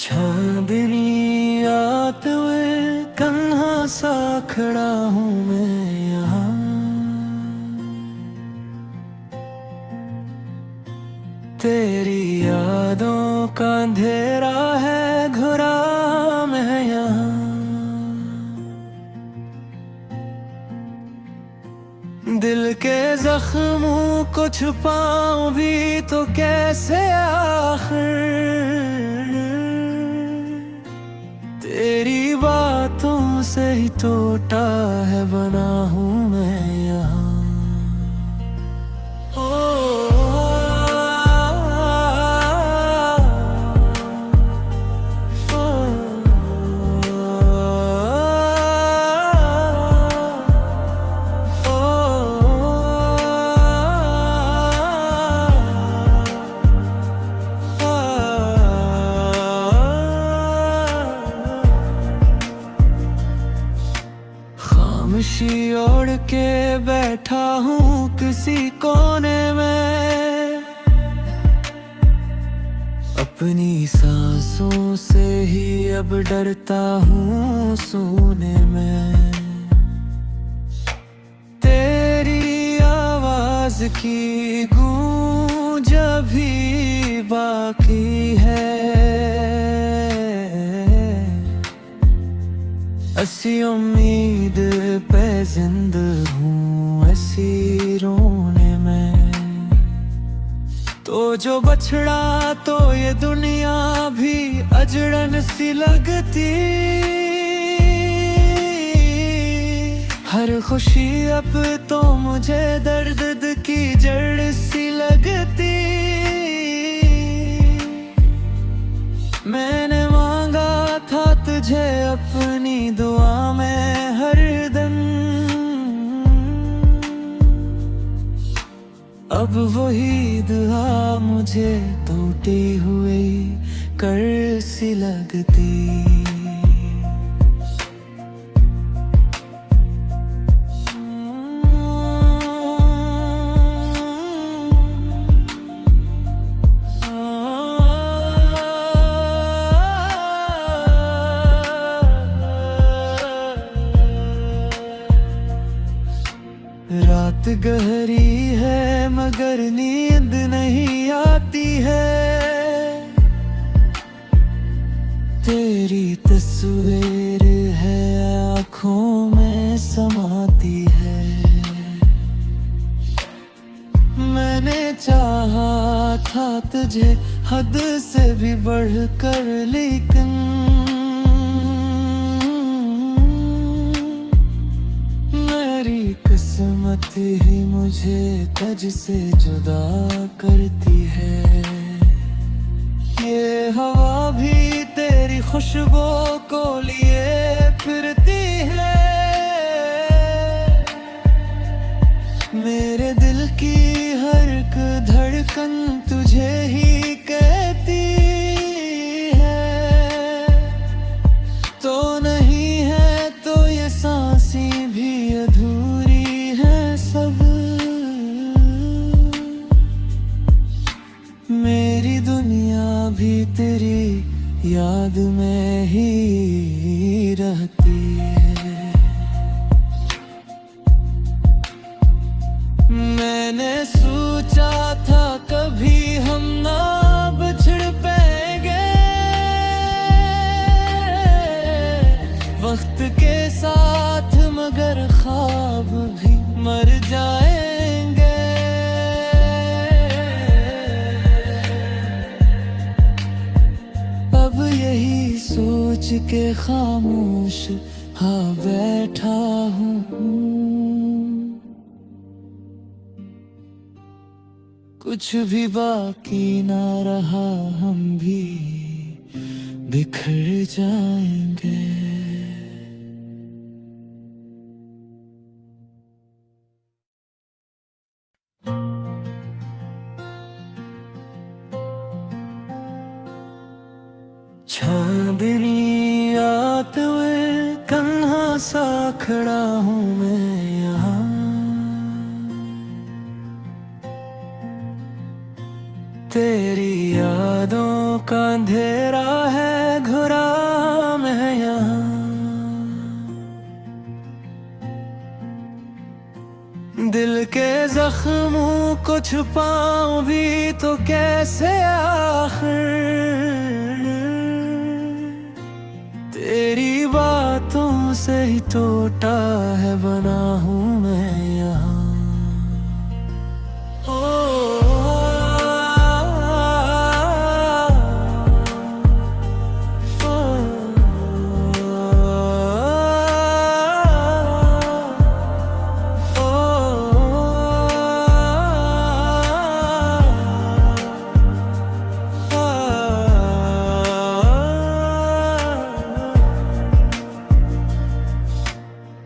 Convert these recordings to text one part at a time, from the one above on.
चांदनी आते हुए कन्हा सा खड़ा हूँ मैं यहाँ। तेरी यादों का अंधेरा है घुरा मैं यहाँ। दिल के जख्मों को छुपाऊं भी तो कैसे आखिर। तेरी बातों से ही टूटा है बना हूँ मैं यहाँ। खामोशी ओढ़ के बैठा हूँ किसी कोने में। अपनी सांसों से ही अब डरता हूँ सोने में। तेरी आवाज की गूंज अभी बाकी है। ऐसी उम्मीद पे जिंदा हूँ ऐसी रोने में। तो जो बछड़ा तो ये दुनिया भी अजड़न सी लगती। हर खुशी अब तो मुझे दर्द की जड़ सी लगती। मैंने मांगा था तुझे अपनी दुआ में हरदम। अब वही दुआ मुझे टूटी हुई कर सी लगती। रात गहरी है मगर नींद नहीं आती है। तेरी तस्वीर है आँखों में समाती है। मैंने चाहा था तुझे हद से भी बढ़कर लेकिन किस्मत ही मुझे तुझ से जुदा करती है। ये हवा भी तेरी खुशबू को लिए फिरती है। मेरे दिल की हर एक धड़कन तुझे ही कहती है। तो नहीं है तो ये सांसें भी अधूरी सब। मेरी दुनिया भी तेरी याद में ही रहती है। मैंने सोचा था कभी हम ना बिछड़ पाएंगे। वक्त के साथ मगर ख्वाब भी मर जाएंगे। अब यही सोच के खामोश हाँ बैठा हूँ। कुछ भी बाकी ना रहा हम भी बिखर जाएंगे। चांदनी आते हुए कन्हा सा खड़ा हूँ मैं यहाँ। तेरी यादों का अंधेरा है घुरा मैं यहाँ। दिल के जख्मों को छुपाऊं भी तो कैसे आखिर, तेरी बातों से ही टूटा है बना हूँ मैं यहाँ।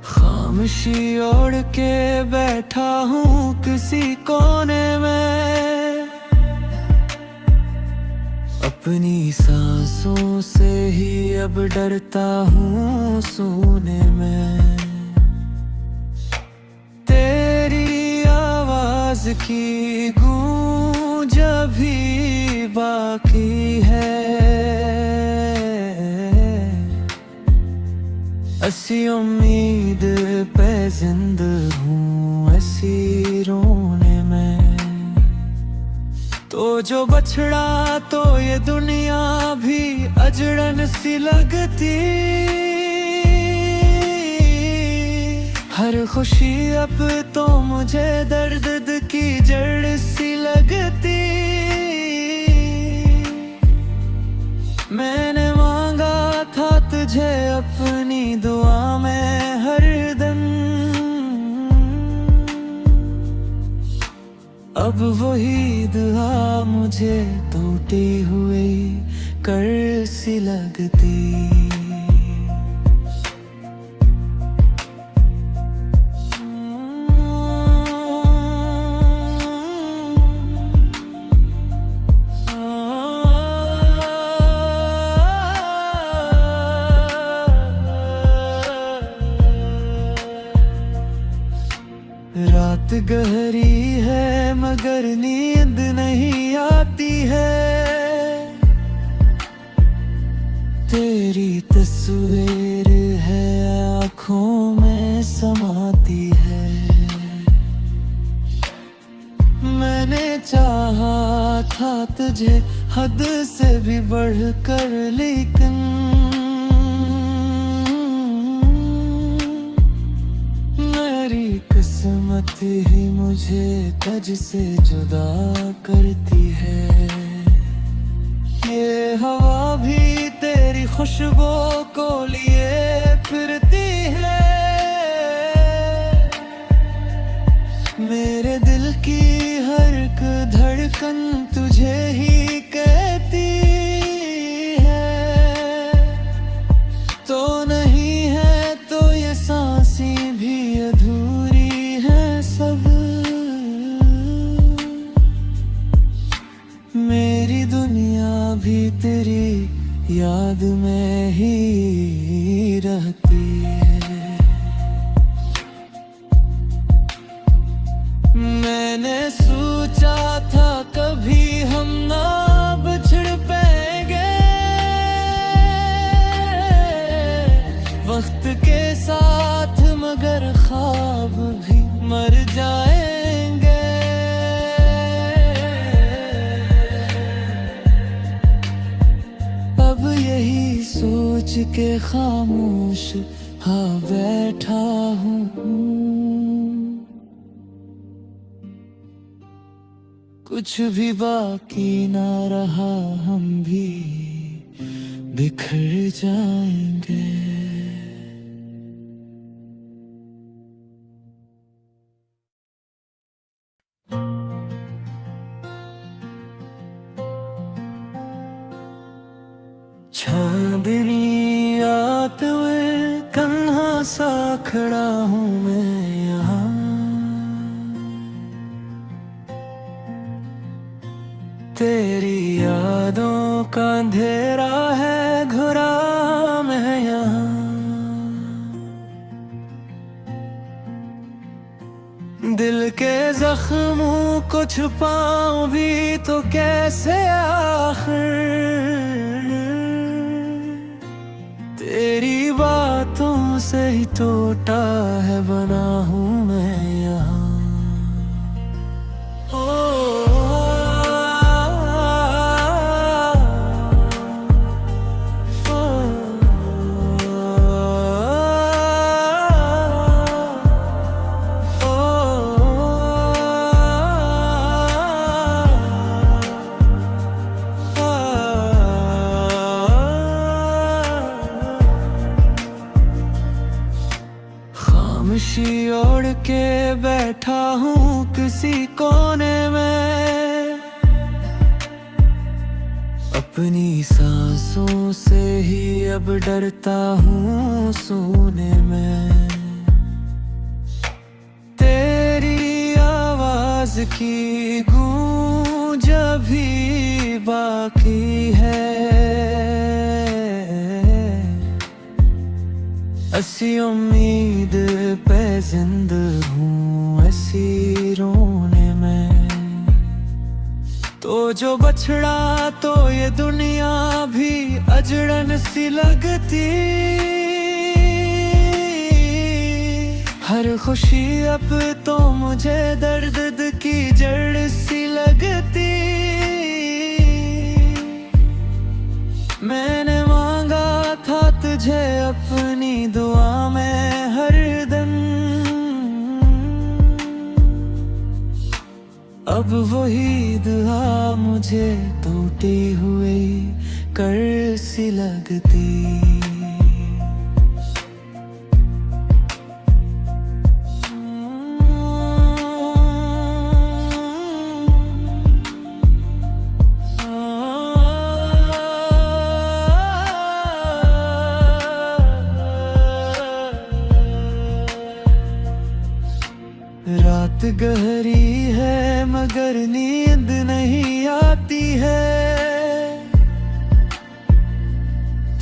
खामोशी ओढ़ के बैठा हूँ किसी कोने में, अपनी सांसों से ही अब डरता हूँ सोने में। तेरी आवाज की गूंज अभी बाकी है, ऐसी उम्मीद पे जिंदा हूँ ऐसी रोने में। तो जो बछड़ा तो ये दुनिया भी अजड़न सी लगती, हर खुशी अब तो मुझे दर्द की जड़ सी लगती। मैंने मांगा था तुझे अपनी दुआ में हरदम, अब वही दुआ मुझे टूटी हुई कर सी लगती। रात गहरी है मगर नींद नहीं आती है, तेरी तस्वीर है आँखों में समाती है। मैंने चाहा था तुझे हद से भी बढ़कर, लेकिन किस्मत ही मुझे तुझ से जुदा करती है। ये हवा भी तेरी खुशबू को लिए फिरती है, मेरे दिल की हर एक धड़कन तुझे ही कहती है। तो नहीं है तो ये सांसें भी अधूरी सब, मेरी दुनिया भी तेरी याद में ही रहती है। मैंने सोचा था कभी हम ना बिछड़ पाएंगे, वक्त के साथ मगर ख्वाब भी मर जाएंगे। अब यही सोच के खामोश हाँ बैठा हूँ, कुछ भी बाकी ना रहा हम भी बिखर जाएंगे। चांदनी आते हुए कन्हा सा खड़ा हूँ मैं यहाँ, तेरी यादों का अंधेरा है घुरा मैं यहाँ। दिल के जख्मों को छुपाऊं भी तो कैसे आखिर, तेरी बातों से ही टूटा है बना हूँ मैं यहाँ। खामोशी ओढ़ के बैठा हूँ किसी कोने में, अपनी सांसों से ही अब डरता हूँ सोने में। तेरी आवाज की गूंज भी बाकी है, ऐसी उम्मीद पे जिंदा हूँ ऐसी रोने में। तो जो बछड़ा तो ये दुनिया भी अजड़न सी लगती, हर खुशी अब तो मुझे दर्द की जड़ सी लगती। मैंने मांगा था तुझे अपनी दुआ में हरदम, अब वही दुआ मुझे टूटी हुई कर सी लगती। रात गहरी है मगर नींद नहीं आती है,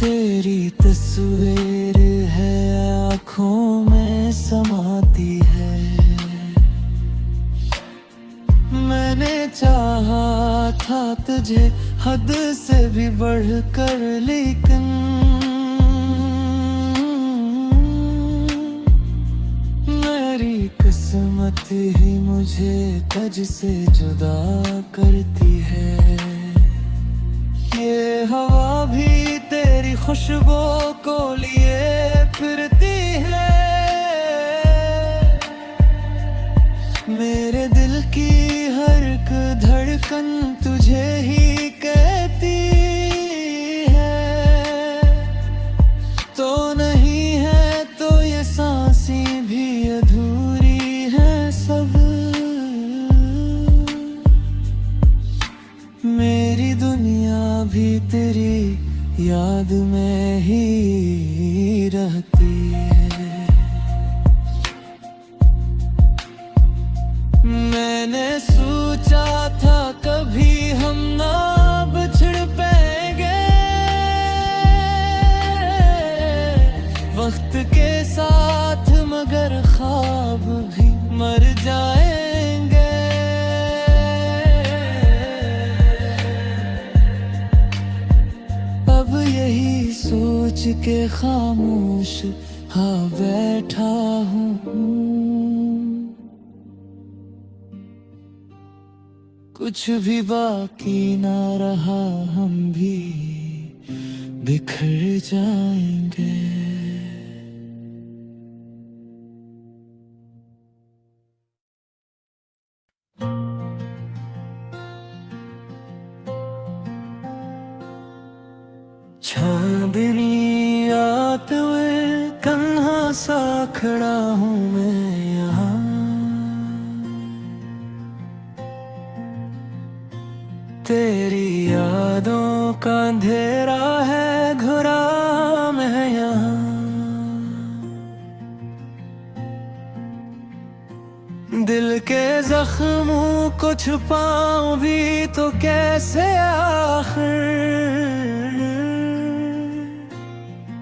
तेरी तस्वीर है आँखों में समाती है। मैंने चाहा था तुझे हद से भी बढ़कर, लेकिन मेरी किस्मत ही मुझे तुझ से जुदा करती है। ये हवा भी तेरी खुशबू को लिए फिरती है, मेरे दिल की हर एक धड़कन तुझे ही कहती है। तो नहीं है तो ये सांसें भी अधूरी है सब, मेरी दुनिया भी तेरी याद में ही रहती है। मैंने सोचा था कभी हम ना बिछड़ पाएंगे, वक्त के साथ मगर ख्वाब भी मर जाएंगे। अब यही सोच के खामोश हाँ बैठा हूँ, कुछ भी बाकी ना रहा हम भी बिखर जाएंगे। चांदनी आते हुए कन्हा सा खड़ा हूँ मैं यहाँ, तेरी यादों का अंधेरा है घुरा मैं यहाँ। दिल के जख्मों को छुपाऊं भी तो कैसे आखिर,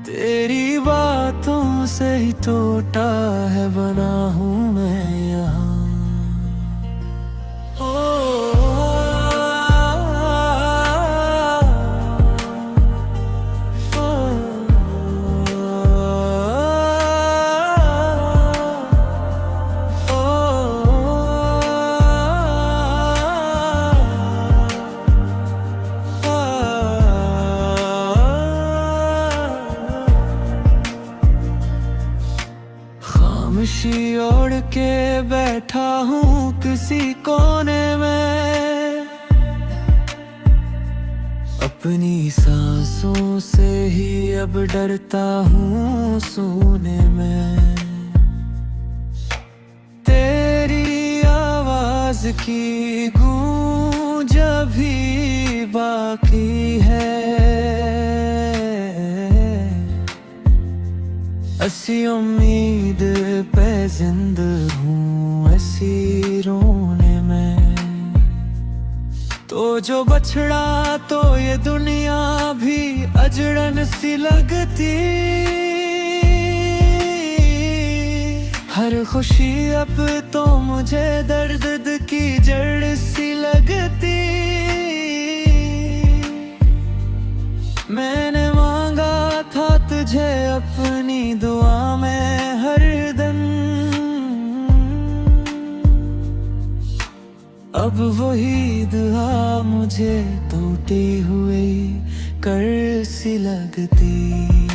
तेरी बातों से ही टूटा है बना हूँ मैं यहाँ। बैठा हूँ किसी कोने में, अपनी सांसों से ही अब डरता हूँ सोने में। तेरी आवाज की गूंज अभी बाकी है, ऐसी उम्मीद पे जिंदा हूँ ऐसी रोने में। तो जो बछड़ा तो ये दुनिया भी अजड़न सी लगती, हर खुशी अब तो मुझे दर्द की जड़ सी लगती। मैंने मांगा था तुझे अपनी दुआ में हरदम, अब वही दुआ मुझे टूटी हुई कर सी लगती।